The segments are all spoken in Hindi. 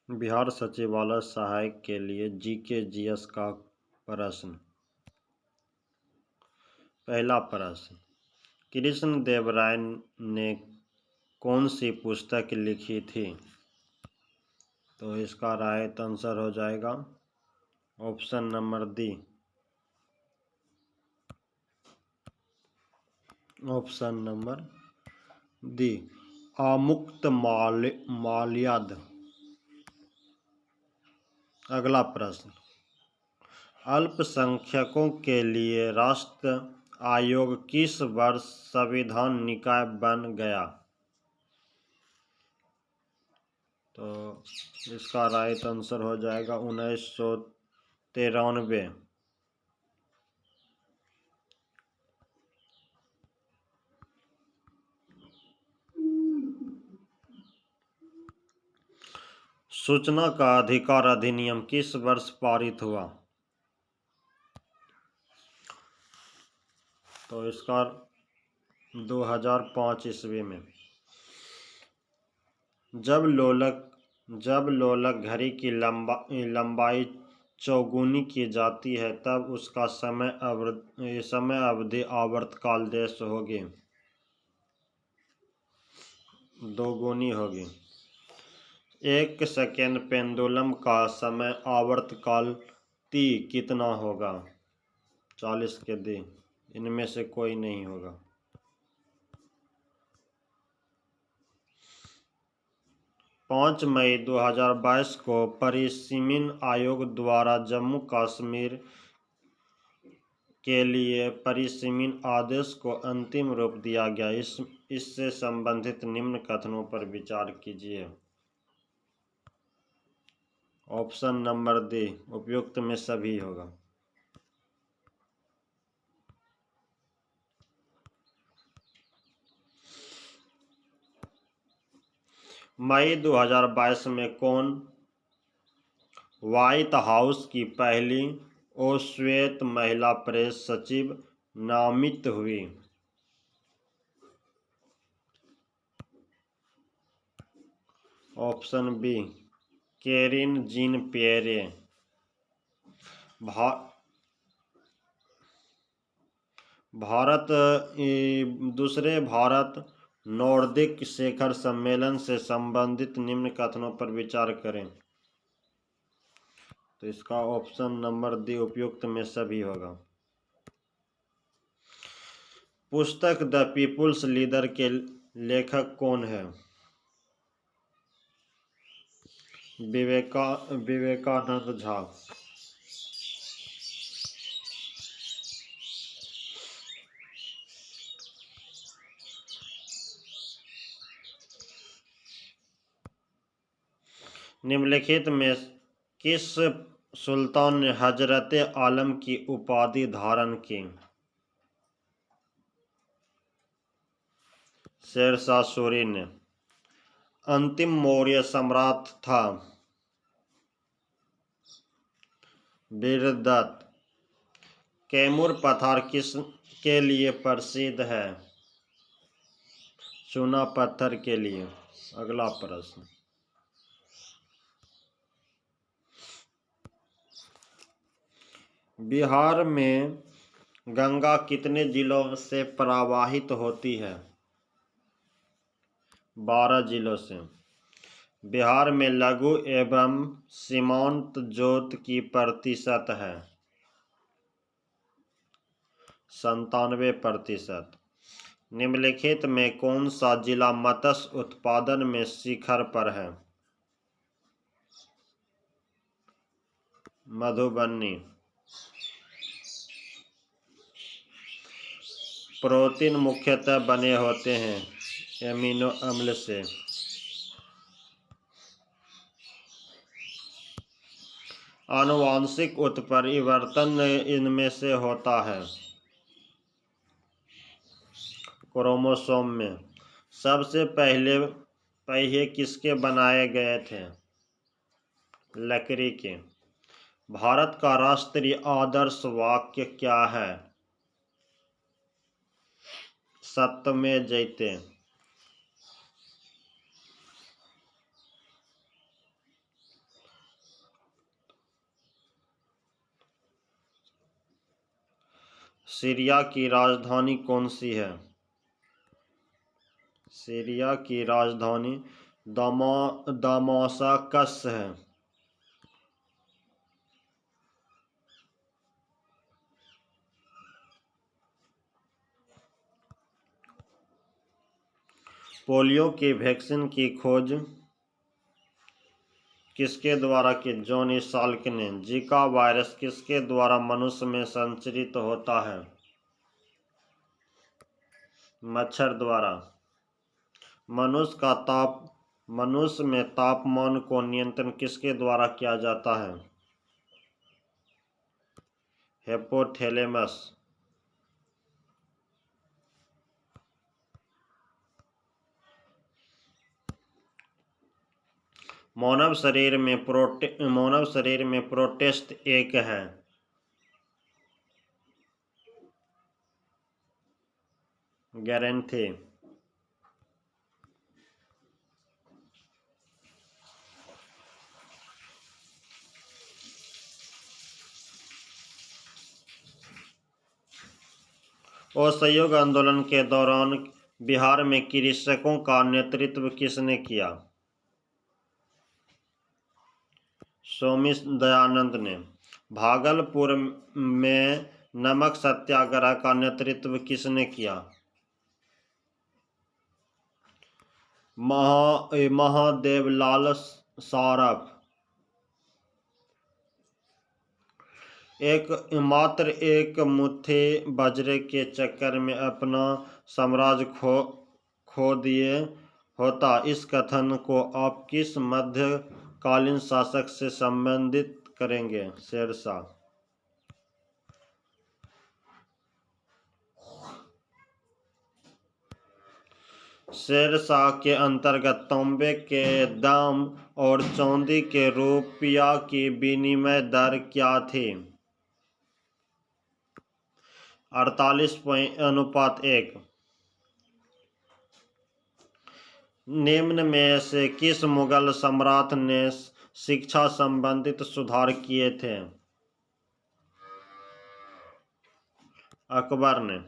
बिहार सचिवालय सहायक के लिए जीके जीएस का प्रश्न। पहला प्रश्न, कृष्ण देव राय ने कौन सी पुस्तक लिखी थी? तो इसका राइट आंसर हो जाएगा option number D, option number D, आमुक्तमाल्यद। अगला प्रश्न, अल्पसंख्यकों के लिए राष्ट्र आयोग किस वर्ष संविधान निकाय बन गया? तो इसका राइट आंसर हो जाएगा 1993। सूचना का अधिकार अधिनियम किस वर्ष पारित हुआ? तो इसका 2005 ईस्वी में। जब लोलक घड़ी की लंबाई चौगुनी की जाती है तब उसका समय अवधि आवर्तकाल देश होगी दोगुनी होगी। 1 सेकेंड पेंडुलम का समय आवर्तकाल t कितना होगा? 40 के दी, इनमें से कोई नहीं होगा। 5 मई 2022 को परिसीमन आयोग द्वारा जम्मू कश्मीर के लिए परिसीमन आदेश को अंतिम रूप दिया गया। इससे संबंधित निम्न कथनों पर विचार कीजिए। ऑप्शन नंबर डी, उपयुक्त में सभी होगा। मई 2022 में कौन व्हाइट हाउस की पहली और श्वेत महिला प्रेस सचिव नामित हुई? Option B, Karine Jean Pierre. दूसरे भारत नॉर्डिक शिखर सम्मेलन से संबंधित निम्न कथनों पर विचार करें। तो इसका ऑप्शन नंबर डी, उपयुक्त में सभी होगा। पुस्तक द पीपुल्स लीडर के लेखक कौन है? विवेकानंद झा। निम्नलिखित में किस सुल्तान ने हजरत आलम की उपाधि धारण की? शेरशाह सूरी ने। अंतिम मौर्य सम्राट था वीरदत्त। कैमूर पठार किस के लिए प्रसिद्ध है? चूना पत्थर के लिए। अगला प्रश्न, बिहार में गंगा कितने जिलों से प्रवाहित होती है? 12 जिलों से। बिहार में लघु एवं सीमांत जोत की प्रतिशत है? 97%। निम्नलिखित में कौन सा जिला मत्स्य उत्पादन में शिखर पर है? मधुबनी। प्रोटीन मुख्यतः बने होते हैं एमिनो अम्ल से। आनुवांशिक उत्परिवर्तन इनमें से होता है क्रोमोसोम में। सबसे पहले पहिए किसके बनाए गए थे? लकड़ी के। भारत का राष्ट्रीय आदर्श वाक्य क्या है? सत्यमेव जयते। सीरिया की राजधानी कौन सी है? सीरिया की राजधानी दमाश्कस है। पोलियो की वैक्सीन की खोज किसके द्वारा की? जॉनी साल्क ने। जीका वायरस किसके द्वारा मनुष्य में संचरित होता है? मच्छर द्वारा। मनुष्य में तापमान को नियंत्रण किसके द्वारा किया जाता है? हिपोथैलेमस। मानव शरीर में प्रोटेस्ट एक है। ग्रंथि। असहयोग आंदोलन के दौरान बिहार में कृषकों का नेतृत्व किसने किया? स्वामी दयानंद ने। भागलपुर में नमक सत्याग्रह का नेतृत्व किसने किया? महादेवलाल सारफ। मात्र एक मुट्ठी बाजरे के चक्कर में अपना साम्राज्य खो दिए होता। इस कथन को आप किस मध्यकालीन शासक से संबंधित करेंगे? शेरशाह। शेरशाह के अंतर्गत तांबे के दाम और चांदी के रुपया की विनिमय दर क्या थी? 48:1। निम्न में से किस मुगल सम्राट ने शिक्षा संबंधित सुधार किए थे? अकबर ने।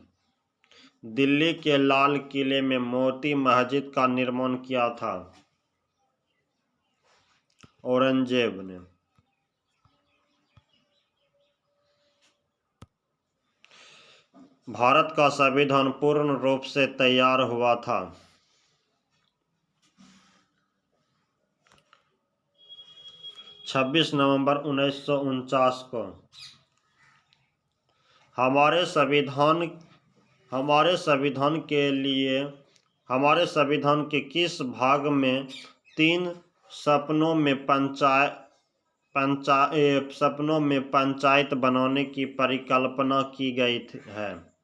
दिल्ली के लाल किले में मोती मस्जिद का निर्माण किया था? औरंगजेब ने। भारत का संविधान पूर्ण रूप से तैयार हुआ था? 26 नवंबर 1949 को। हमारे संविधान के किस भाग में तीन सपनों में पंचायत बनाने की परिकल्पना की गई है?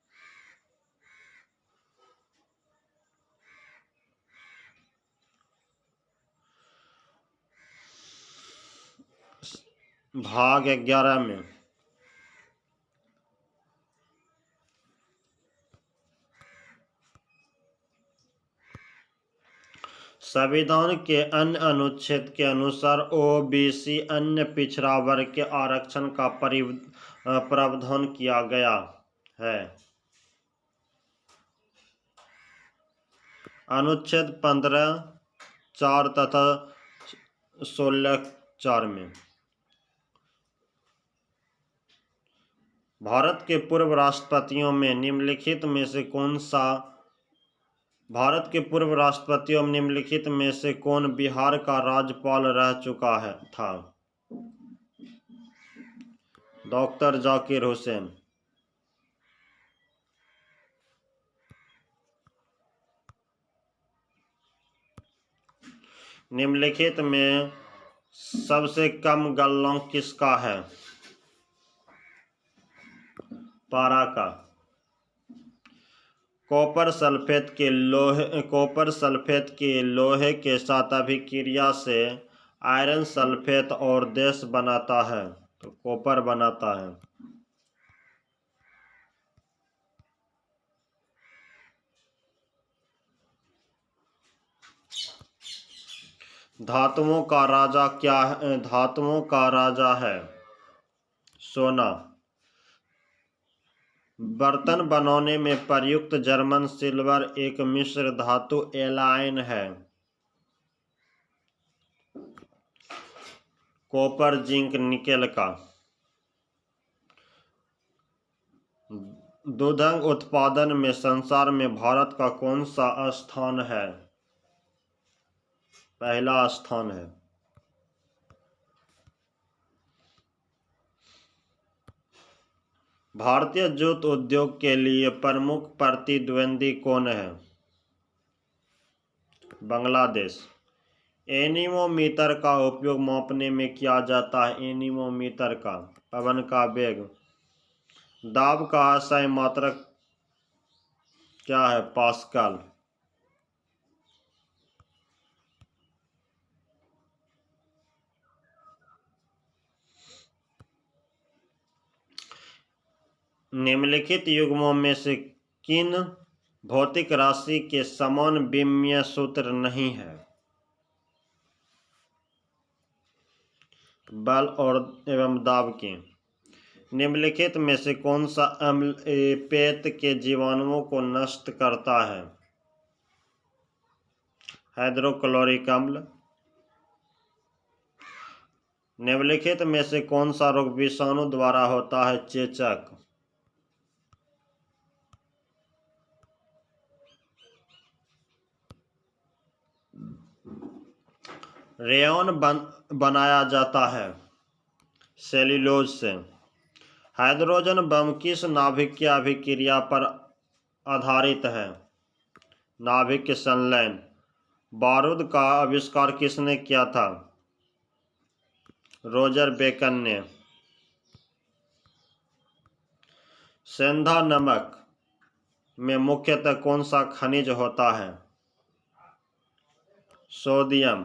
भाग 11 में। संविधान के अन्य अनुच्छेद के अनुसार ओबीसी अन्य पिछड़ा वर्ग के आरक्षण का प्रावधान किया गया है। अनुच्छेद 15(4) तथा 16(4) में। भारत के पूर्व राष्ट्रपतियों में निम्नलिखित में से कौन बिहार का राज्यपाल रह चुका था? डॉक्टर जाकिर हुसैन। निम्नलिखित में सबसे कम गलनांक किसका है? पारा का। कॉपर सल्फेट के लोहे के साथ अभिक्रिया से आयरन सल्फेट और देश बनाता है, तो कॉपर बनाता है। धातुओं का राजा है? सोना। बर्तन बनाने में प्रयुक्त जर्मन सिल्वर एक मिश्र धातु एलाइन है। कॉपर, जिंक, निकेल का। दुग्ध उत्पादन में संसार में भारत का कौन सा स्थान है? पहला स्थान है। भारतीय जूट उद्योग के लिए प्रमुख प्रतिद्वंदी कौन है? बांग्लादेश। एनीमोमीटर का उपयोग मापने में किया जाता है। एनीमोमीटर का पवन का वेग। दाब का सही मात्रक क्या है? पास्कल। निम्नलिखित युग्मों में से किन भौतिक राशि के समान विमीय सूत्र नहीं है? बल और एवं दाब के। निम्नलिखित में से कौन सा अम्ल पेट के जीवाणुओं को नष्ट करता है? हाइड्रोक्लोरिक अम्ल। निम्नलिखित में से कौन सा रोग विषाणु द्वारा होता है? चेचक। रेयॉन बनाया जाता है सेल्यूलोज से। हाइड्रोजन बम किस नाभिकीय अभिक्रिया पर आधारित है? नाभिक संलयन। बारूद का आविष्कार किसने किया था? रोजर बेकन ने। सेंधा नमक में मुख्यतः कौन सा खनिज होता है? सोडियम।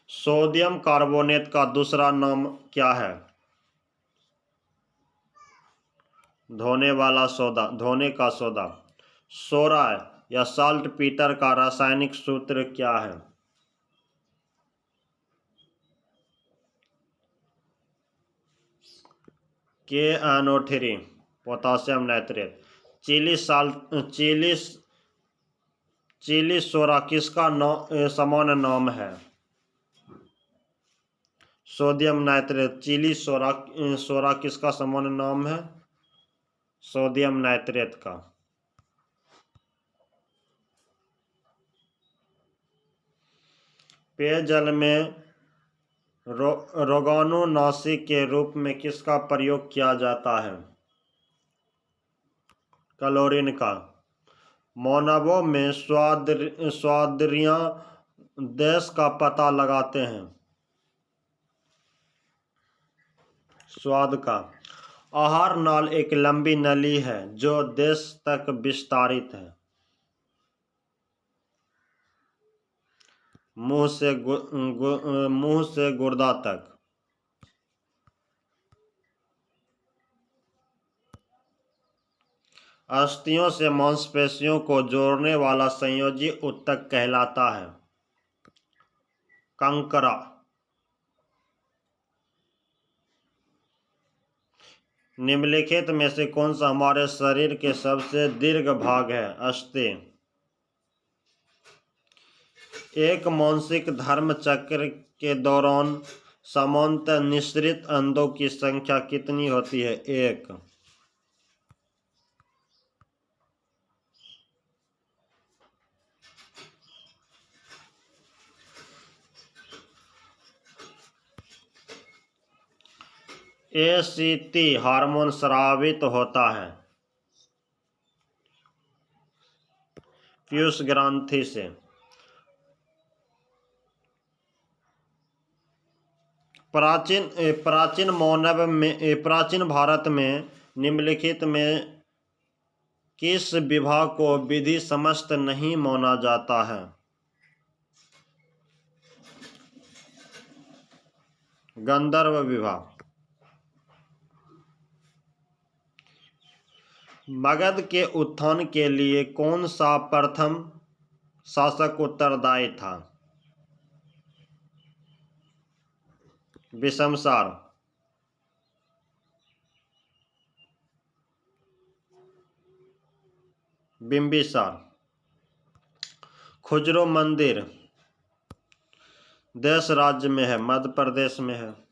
सोडियम कार्बोनेट का दूसरा नाम क्या है? धोने वाला सोडा, धोने का सोडा। सोरा या साल्ट पीटर का रासायनिक सूत्र क्या है? KNO3, potassium nitrate. चिली सोरा किसका समान नाम है? Sodium nitrate. चिली सोरा किसका समान नाम है? सोडियम नाइट्रेट का। पेयजल में रोगाणुनाशी के रूप में किसका प्रयोग किया जाता है? क्लोरीन का। मानवों में स्वादिष्ट देश का पता लगाते हैं। स्वाद का। आहार नाल एक लंबी नली है जो देश तक विस्तारित है। मुंह से गुर्दा तक। अस्थियों से मांसपेशियों को जोड़ने वाला संयोजी ऊतक कहलाता है? कंकरा। निम्नलिखित में से कौन सा हमारे शरीर के सबसे दीर्घ भाग है? अस्थि। एक मासिक धर्म चक्र के दौरान सामान्यतः निःसृत अंडों की संख्या कितनी होती है? 1। ACT हार्मोन स्रावित होता है पीयूष ग्रंथि से। प्राचीन भारत में निम्नलिखित में किस विवाह को विधि समस्त नहीं माना जाता है? गंधर्व विवाह। मगध के उत्थान के लिए कौन सा प्रथम शासक उत्तरदायी था? बिशमसार, बिंबिसार। खुजरो मंदिर देश राज्य में है? मध्य प्रदेश में है।